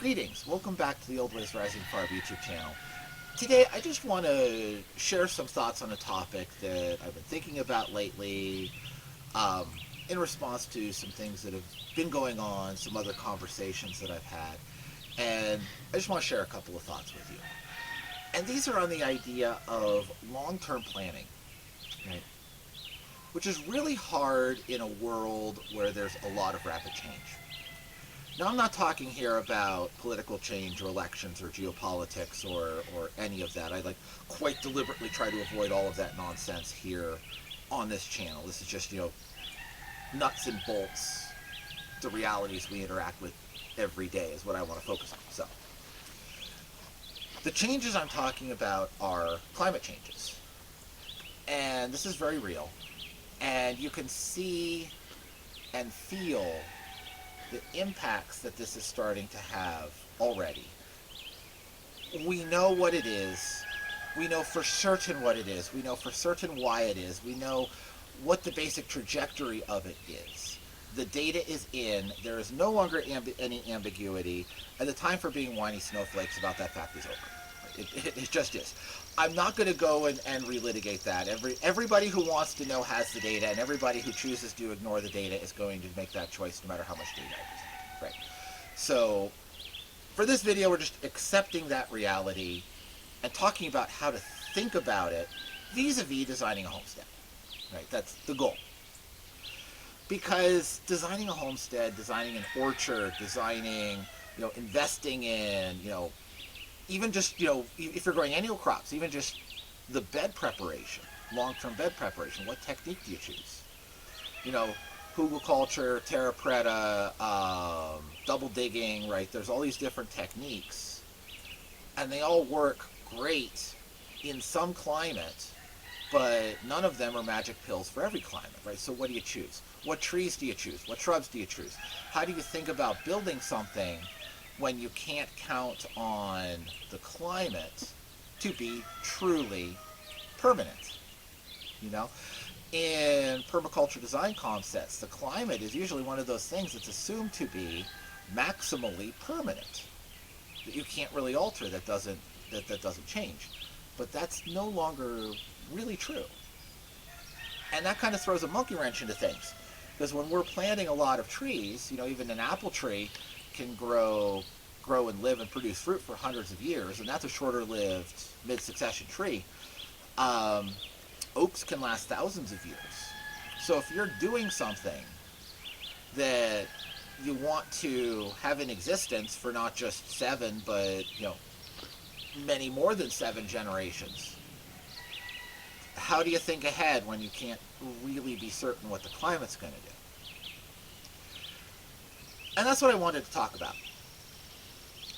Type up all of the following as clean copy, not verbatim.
Greetings, welcome back to the Old Ways Rising Farm YouTube channel. Today I just want to share some thoughts on a topic that I've been thinking about lately um, in response to some things that have been going on, some other conversations that I've had, and I just want to share a couple of thoughts with you. And these are on the idea of long-term planning, right? Which is really hard in a world where there's a lot of rapid change. Now, I'm not talking here about political change or elections or geopolitics or any of that. I quite deliberately try to avoid all of that nonsense here on this channel. This is just, nuts and bolts, the realities we interact with every day is what I want to focus on. So, the changes I'm talking about are climate changes. And this is very real. And you can see and feel the impacts that this is starting to have already. We know what it is. We know for certain what it is. We know for certain why it is. We know what the basic trajectory of it is. The data is in. There is no longer any ambiguity, and the time for being whiny snowflakes about that fact is over. It just is. I'm not going to go and relitigate that. Everybody who wants to know has the data, and everybody who chooses to ignore the data is going to make that choice no matter how much data I present. Right. So, for this video, we're just accepting that reality and talking about how to think about it vis-a-vis designing a homestead. Right. That's the goal. Because designing a homestead, designing an orchard, designing, investing in, even just, if you're growing annual crops, even just the bed preparation, long-term bed preparation, what technique do you choose? Hugelkultur, terra preta, double digging, right? There's all these different techniques, and they all work great in some climate, but none of them are magic pills for every climate, right? So what do you choose? What trees do you choose? What shrubs do you choose? How do you think about building something when you can't count on the climate to be truly permanent? In permaculture design concepts, the climate is usually one of those things that's assumed to be maximally permanent, that you can't really alter, that doesn't change. But that's no longer really true. And that kind of throws a monkey wrench into things. Because when we're planting a lot of trees, even an apple tree can grow and live and produce fruit for hundreds of years, and that's a shorter-lived mid-succession tree. Oaks can last thousands of years. So if you're doing something that you want to have in existence for not just 7, but many more than 7 generations, how do you think ahead when you can't really be certain what the climate's going to do? And that's what I wanted to talk about.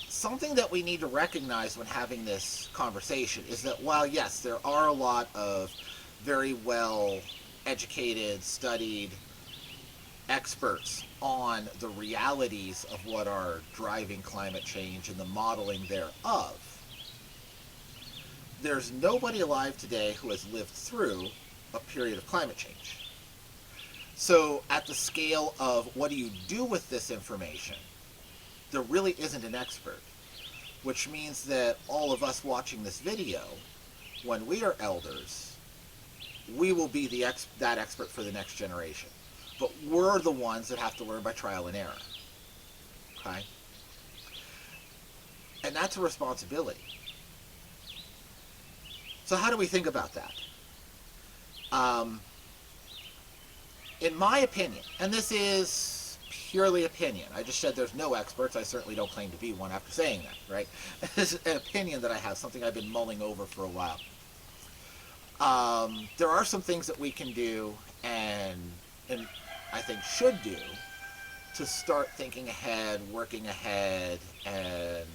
Something that we need to recognize when having this conversation is that while, yes, there are a lot of very well educated, studied experts on the realities of what are driving climate change and the modeling thereof, there's nobody alive today who has lived through a period of climate change. So at the scale of what do you do with this information, there really isn't an expert, which means that all of us watching this video, when we are elders, we will be that expert for the next generation. But we're the ones that have to learn by trial and error. Okay? And that's a responsibility. So how do we think about that? In my opinion, and this is purely opinion, I just said there's no experts, I certainly don't claim to be one after saying that, right? This is an opinion that I have, something I've been mulling over for a while. There are some things that we can do and I think should do to start thinking ahead, working ahead, and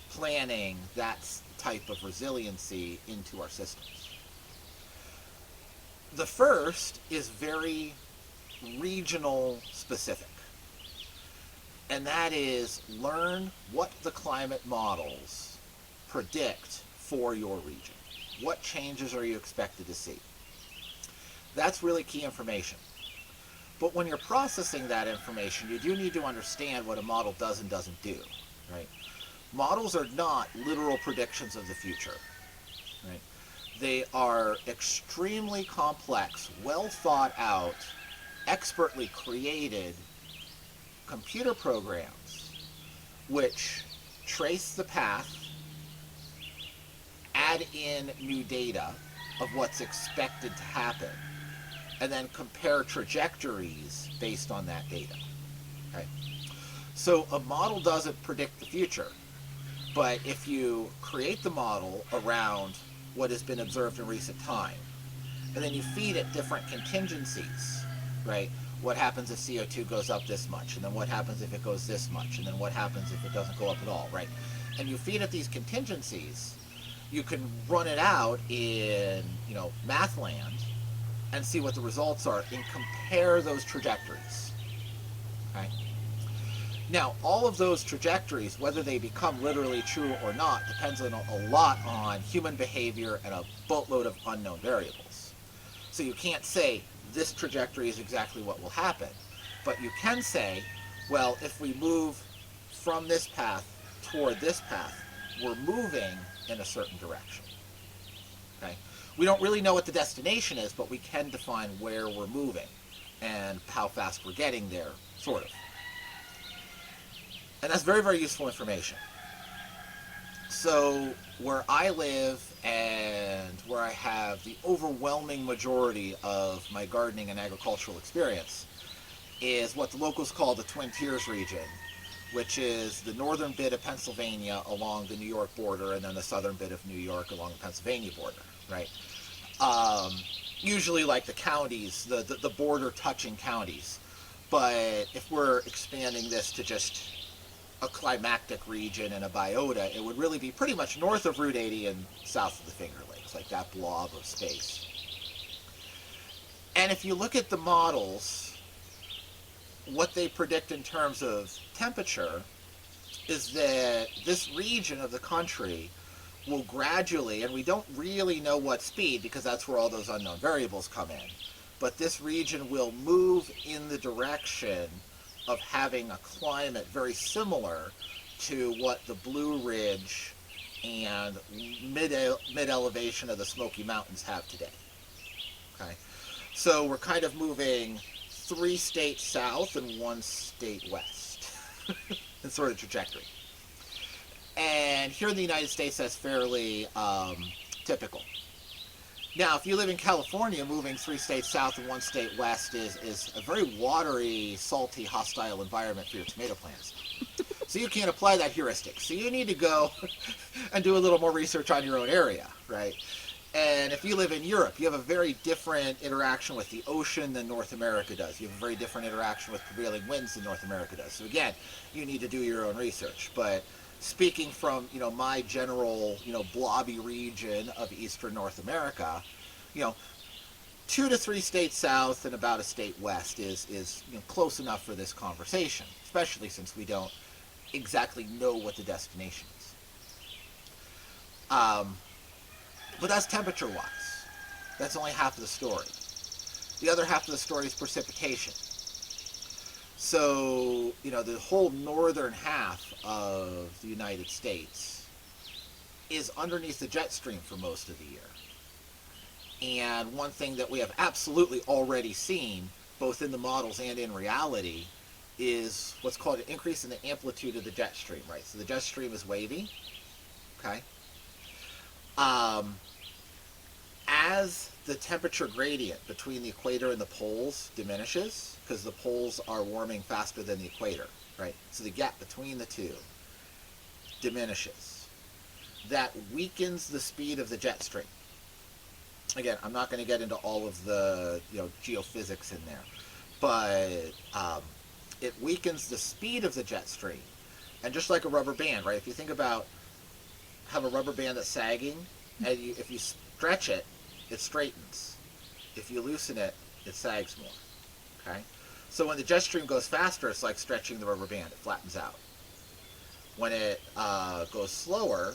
planning that type of resiliency into our systems. The first is very regional specific, and that is learn what the climate models predict for your region. What changes are you expected to see? That's really key information. But when you're processing that information, you do need to understand what a model does and doesn't do. right? Models are not literal predictions of the future, right? They are extremely complex, well thought out, expertly created computer programs which trace the path, add in new data of what's expected to happen, and then compare trajectories based on that data. Okay? So a model doesn't predict the future, but if you create the model around what has been observed in recent time, and then you feed it different contingencies, right? What happens if CO2 goes up this much, and then what happens if it goes this much, and then what happens if it doesn't go up at all, right? And you feed it these contingencies, you can run it out in, math land and see what the results are and compare those trajectories, okay? Now, all of those trajectories, whether they become literally true or not, depends on a lot on human behavior and a boatload of unknown variables. So you can't say this trajectory is exactly what will happen, but you can say, well, if we move from this path toward this path, we're moving in a certain direction. Okay? We don't really know what the destination is, but we can define where we're moving and how fast we're getting there, sort of. And that's very, very useful information. So where I live and where I have the overwhelming majority of my gardening and agricultural experience is what the locals call the Twin Tiers region, which is the northern bit of Pennsylvania along the New York border and then the southern bit of New York along the Pennsylvania border, right? Usually like the counties, the border touching counties. But if we're expanding this to just a climactic region and a biota, it would really be pretty much north of Route 80 and south of the Finger Lakes, like that blob of space. And if you look at the models, what they predict in terms of temperature is that this region of the country will gradually, and we don't really know what speed because that's where all those unknown variables come in, but this region will move in the direction of having a climate very similar to what the Blue Ridge and mid-elevation of the Smoky Mountains have today. Okay, so we're kind of moving 3 states south and 1 state west in sort of trajectory. And here in the United States, that's fairly typical. Now, if you live in California, moving 3 states south and 1 state west is a very watery, salty, hostile environment for your tomato plants. So you can't apply that heuristic. So you need to go and do a little more research on your own area, right? And if you live in Europe, you have a very different interaction with the ocean than North America does. You have a very different interaction with prevailing winds than North America does. So again, you need to do your own research. But speaking from, my general, blobby region of eastern North America, 2 to 3 states south and about a state west is close enough for this conversation, especially since we don't exactly know what the destination is. But that's temperature-wise. That's only half of the story. The other half of the story is precipitation. So, the whole northern half of the United States is underneath the jet stream for most of the year. And one thing that we have absolutely already seen, both in the models and in reality, is what's called an increase in the amplitude of the jet stream, right? So the jet stream is wavy, okay? As the temperature gradient between the equator and the poles diminishes, because the poles are warming faster than the equator, right? So the gap between the two diminishes. That weakens the speed of the jet stream. Again, I'm not going to get into all of the geophysics in there, but it weakens the speed of the jet stream. And just like a rubber band, right? If you think about have a rubber band that's sagging, and if you stretch it, it straightens. If you loosen it, it sags more. Okay? So when the jet stream goes faster, it's like stretching the rubber band. It flattens out. When it goes slower,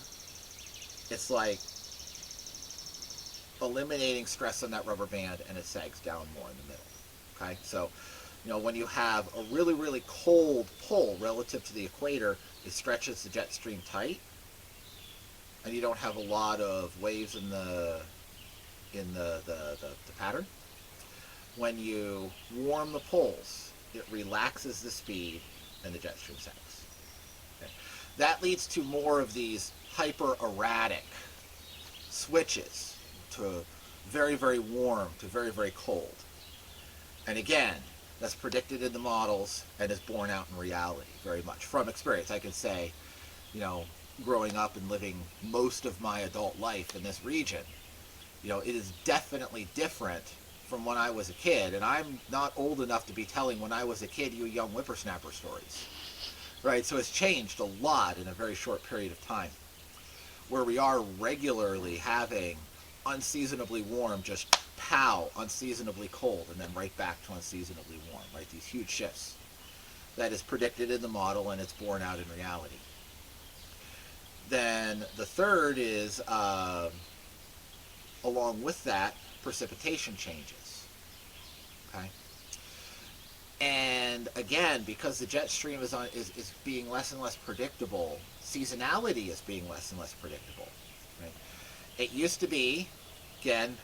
it's like eliminating stress on that rubber band, and it sags down more in the middle. Okay? So, when you have a really, really cold pole relative to the equator, it stretches the jet stream tight, and you don't have a lot of waves in the pattern. When you warm the poles, it relaxes the speed and the jet stream sinks. Okay. That leads to more of these hyper erratic switches to very, very warm to very, very cold. And again, that's predicted in the models and is borne out in reality very much. From experience, I can say, growing up and living most of my adult life in this region, it is definitely different from when I was a kid. And I'm not old enough to be telling when I was a kid, you young whippersnapper stories. Right? So it's changed a lot in a very short period of time, where we are regularly having unseasonably warm, just pow, unseasonably cold, and then right back to unseasonably warm, right? These huge shifts. That is predicted in the model, and it's borne out in reality. Then the third is, along with that, precipitation changes. Okay? And again, because the jet stream is being less and less predictable, seasonality is being less and less predictable. Right? It used to be, again,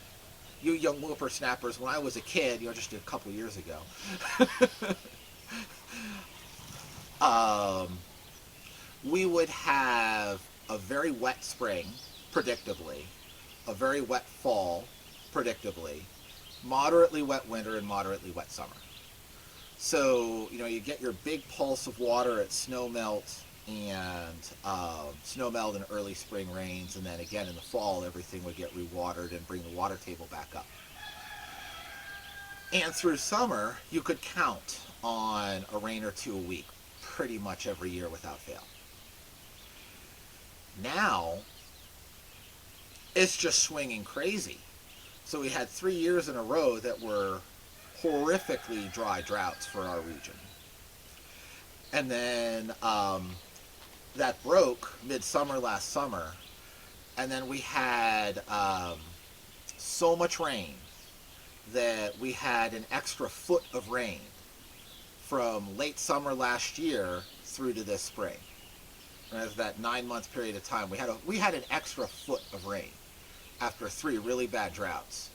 you young whippersnappers, when I was a kid, just a couple years ago, we would have a very wet spring, predictably, a very wet fall, predictably, moderately wet winter, and moderately wet summer. So, you get your big pulse of water at snow melt and early spring rains, and then again in the fall everything would get rewatered and bring the water table back up. And through summer you could count on a rain or two a week pretty much every year without fail. Now it's just swinging crazy. So we had 3 years in a row that were horrifically dry droughts for our region. And then that broke midsummer last summer, and then we had so much rain that we had an extra foot of rain from late summer last year through to this spring. And as that 9-month period of time, we had an extra foot of rain after 3 really bad droughts.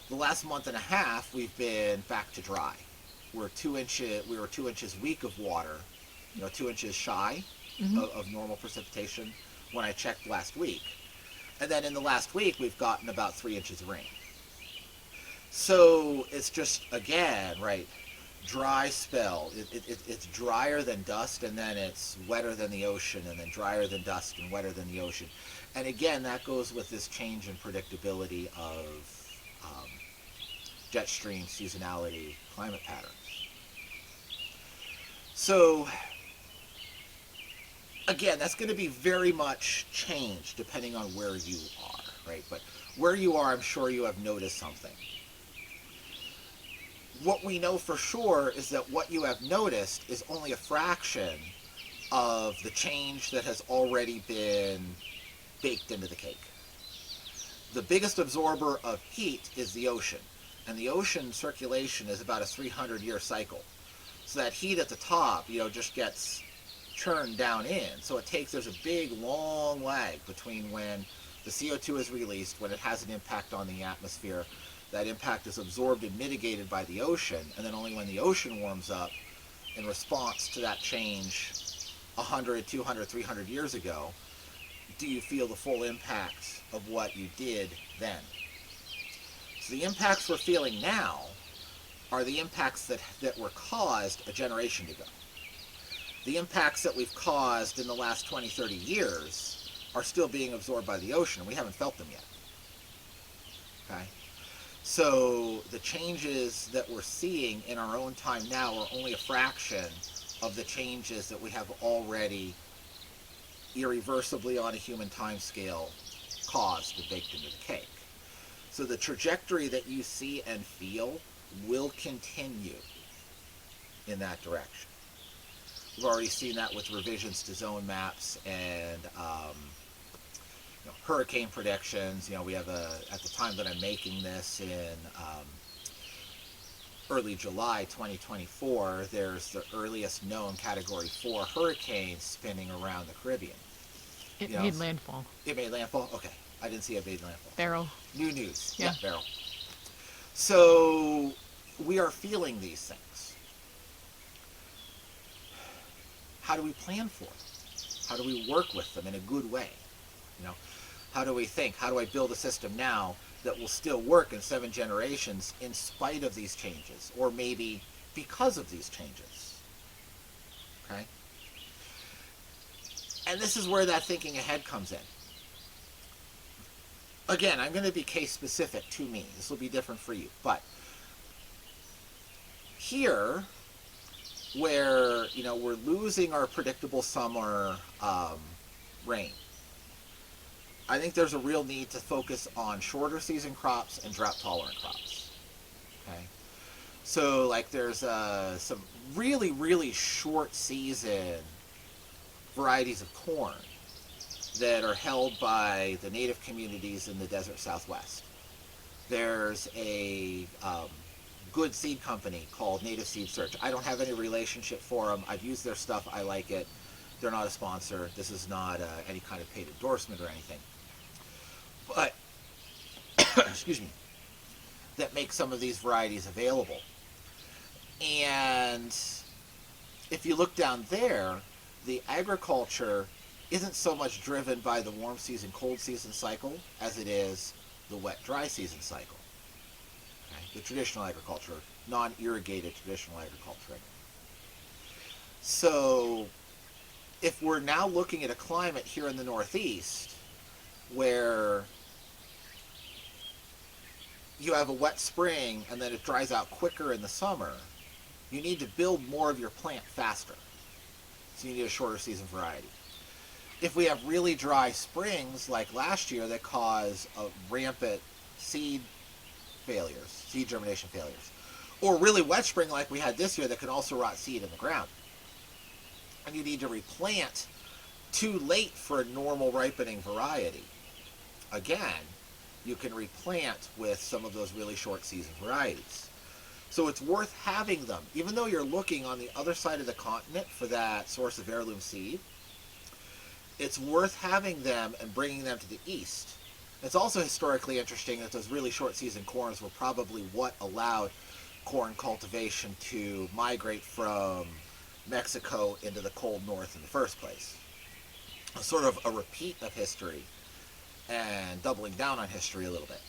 The last month and a half, we've been back to dry. We were 2 inches weak of water, 2 inches shy of normal precipitation when I checked last week. And then in the last week, we've gotten about 3 inches of rain. So it's just, again, right, dry spell. It's drier than dust, and then it's wetter than the ocean, and then drier than dust and wetter than the ocean. And again, that goes with this change in predictability of jet stream, seasonality, climate patterns. So, again, that's going to be very much changed depending on where you are, right? But where you are, I'm sure you have noticed something. What we know for sure is that what you have noticed is only a fraction of the change that has already been baked into the cake. The biggest absorber of heat is the ocean, and the ocean circulation is about a 300-year cycle. So that heat at the top, just gets churned down in. So there's a big, long lag between when the CO2 is released, when it has an impact on the atmosphere. That impact is absorbed and mitigated by the ocean, and then only when the ocean warms up in response to that change 100, 200, 300 years ago, do you feel the full impact of what you did then. So the impacts we're feeling now are the impacts that were caused a generation ago. The impacts that we've caused in the last 20, 30 years are still being absorbed by the ocean. We haven't felt them yet. Okay? So the changes that we're seeing in our own time now are only a fraction of the changes that we have already irreversibly on a human time scale caused and baked into the cake. So the trajectory that you see and feel will continue in that direction. We've already seen that with revisions to zone maps and hurricane predictions. We have at the time that I'm making this in early July 2024, there's the earliest known Category 4 hurricane spinning around the Caribbean. It You know, made landfall. it made landfall? Okay. I didn't see it made landfall. Barrel. New news. Yeah, Yeah. barrel. So we are feeling these things. How do we plan for them? How do we work with them in a good way? You know, how do we think? How do I build a system now that will still work in 7 generations in spite of these changes, or maybe because of these changes? Okay? And this is where that thinking ahead comes in. Again, I'm going to be case specific to me. This will be different for you. But here, where, you know, we're losing our predictable summer rain, I think there's a real need to focus on shorter season crops and drought tolerant crops. Okay, so like there's some really really short season varieties of corn that are held by the native communities in the desert Southwest. There's a good seed company called Native Seed Search. I don't have any relationship for them. I've used their stuff. I like it. They're not a sponsor. This is not any kind of paid endorsement or anything. But, excuse me, that make some of these varieties available. And if you look down there, the agriculture isn't so much driven by the warm season, cold season cycle as it is the wet, dry season cycle. Okay? The traditional agriculture, non-irrigated traditional agriculture. So if we're now looking at a climate here in the Northeast where you have a wet spring and then it dries out quicker in the summer, you need to build more of your plant faster. So you need a shorter season variety. If we have really dry springs like last year that cause rampant seed failures, seed germination failures, or really wet spring like we had this year that can also rot seed in the ground, and you need to replant too late for a normal ripening variety, again, you can replant with some of those really short season varieties. So it's worth having them, even though you're looking on the other side of the continent for that source of heirloom seed. It's worth having them and bringing them to the east. It's also historically interesting that those really short season corns were probably what allowed corn cultivation to migrate from Mexico into the cold north in the first place. Sort of a repeat of history and doubling down on history a little bit.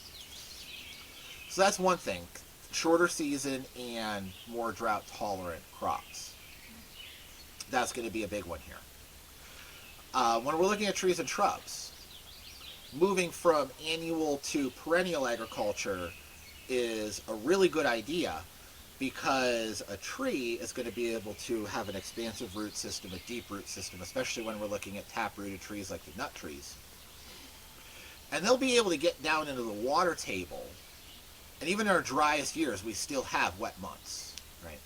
So that's one thing. Shorter season and more drought tolerant crops. That's going to be a big one here. When we're looking at trees and shrubs, moving from annual to perennial agriculture is a really good idea because a tree is going to be able to have an expansive root system, a deep root system, especially when we're looking at tap-rooted trees like the nut trees. And they'll be able to get down into the water table. And even in our driest years, we still have wet months, right?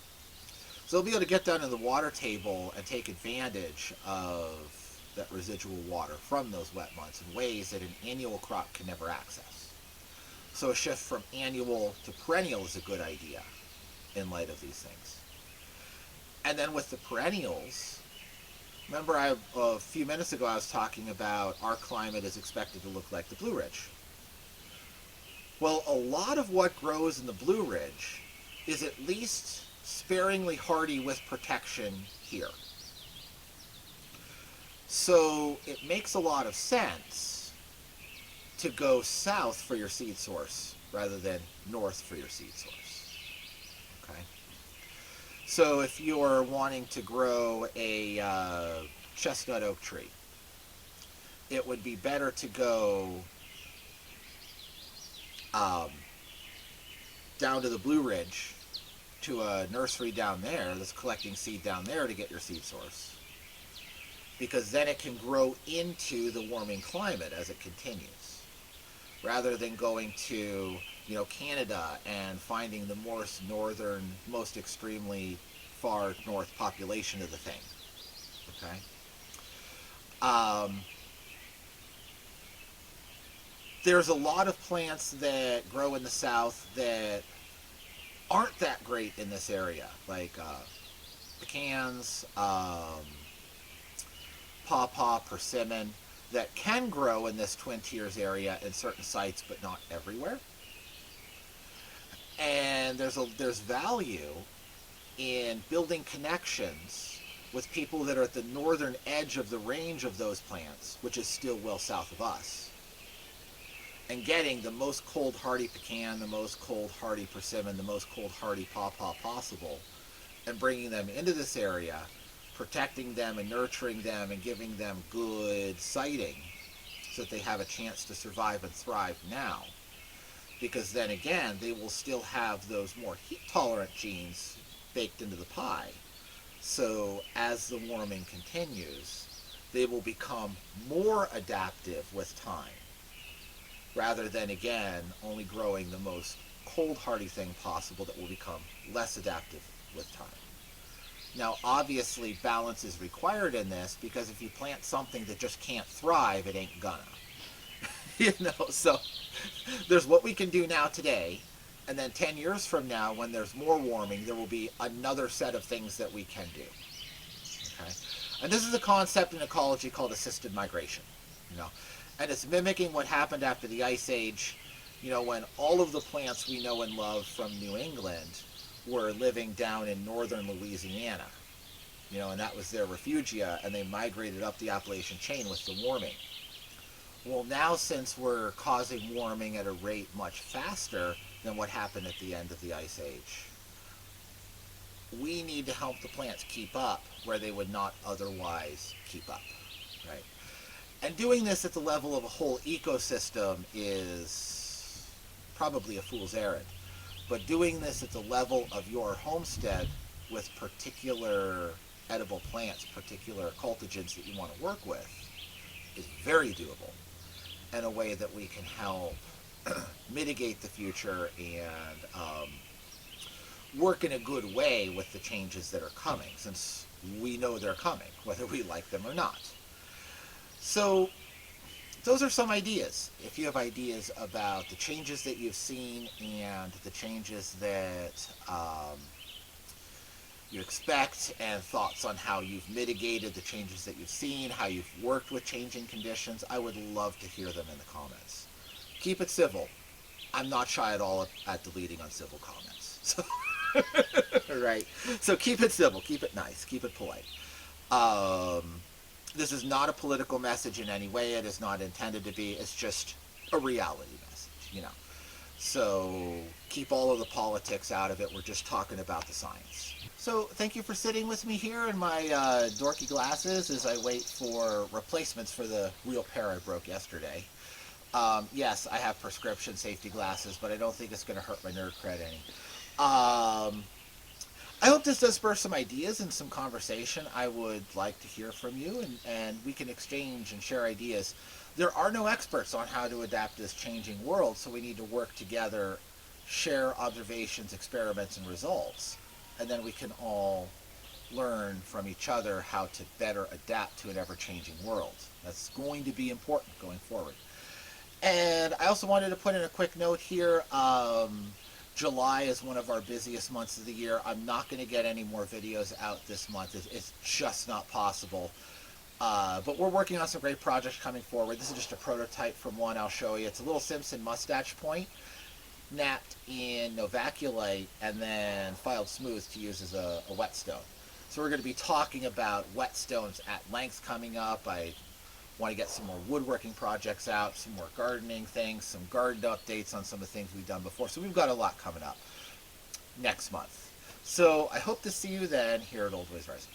So they'll be able to get down in the water table and take advantage of that residual water from those wet months in ways that an annual crop can never access. So a shift from annual to perennial is a good idea in light of these things. And then with the perennials, remember a few minutes ago I was talking about our climate is expected to look like the Blue Ridge. Well, a lot of what grows in the Blue Ridge is at least sparingly hardy with protection here. So it makes a lot of sense to go south for your seed source rather than north for your seed source. Okay? So if you're wanting to grow a chestnut oak tree, it would be better to go down to the Blue Ridge to a nursery down there that's collecting seed down there to get your seed source, because then it can grow into the warming climate as it continues, rather than going to, you know, Canada and finding the most northern, most extremely far north population of the thing. Okay. There's a lot of plants that grow in the south that aren't that great in this area, like pecans, pawpaw, persimmon, that can grow in this Twin Tiers area in certain sites, but not everywhere. And there's value in building connections with people that are at the northern edge of the range of those plants, which is still well south of us, and getting the most cold hardy pecan, the most cold hardy persimmon, the most cold hardy pawpaw possible, and bringing them into this area, protecting them and nurturing them and giving them good siting so that they have a chance to survive and thrive now. Because then again, they will still have those more heat tolerant genes baked into the pie. So as the warming continues, they will become more adaptive with time, rather than again only growing the most cold hardy thing possible that will become less adaptive with time. Now obviously balance is required in this, because if you plant something that just can't thrive, it ain't gonna. So there's what we can do now today, and then 10 years from now, when there's more warming, there will be another set of things that we can do. Okay? And this is a concept in ecology called assisted migration. And it's mimicking what happened after the Ice Age, when all of the plants we know and love from New England were living down in northern Louisiana. And that was their refugia, and they migrated up the Appalachian chain with the warming. Well, now since we're causing warming at a rate much faster than what happened at the end of the Ice Age, we need to help the plants keep up where they would not otherwise keep up, right? And doing this at the level of a whole ecosystem is probably a fool's errand. But doing this at the level of your homestead with particular edible plants, particular cultigens that you want to work with, is very doable, in a way that we can help mitigate the future and work in a good way with the changes that are coming, since we know they're coming, whether we like them or not. So those are some ideas. If you have ideas about the changes that you've seen and the changes that you expect, and thoughts on how you've mitigated the changes that you've seen, how you've worked with changing conditions, I would love to hear them in the comments. Keep it civil. I'm not shy at all at deleting uncivil comments. So, right? So keep it civil, keep it nice, keep it polite. This is not a political message in any way. It is not intended to be. It's just a reality message, So keep all of the politics out of it. We're just talking about the science. So thank you for sitting with me here in my dorky glasses as I wait for replacements for the real pair I broke yesterday. Yes, I have prescription safety glasses, but I don't think it's going to hurt my nerd cred any. I hope this does spur some ideas and some conversation. I would like to hear from you, and we can exchange and share ideas. There are no experts on how to adapt this changing world, so we need to work together, share observations, experiments, and results, and then we can all learn from each other how to better adapt to an ever-changing world. That's going to be important going forward. And I also wanted to put in a quick note here. July is one of our busiest months of the year. I'm not going to get any more videos out this month. It's just not possible. But we're working on some great projects coming forward. This is just a prototype from one I'll show you. It's a little Simpson mustache point, napped in novaculite, and then filed smooth to use as a whetstone. So we're going to be talking about whetstones at length coming up. I want to get some more woodworking projects out, some more gardening things, some garden updates on some of the things we've done before. So we've got a lot coming up next month. So I hope to see you then here at Old Ways Rising.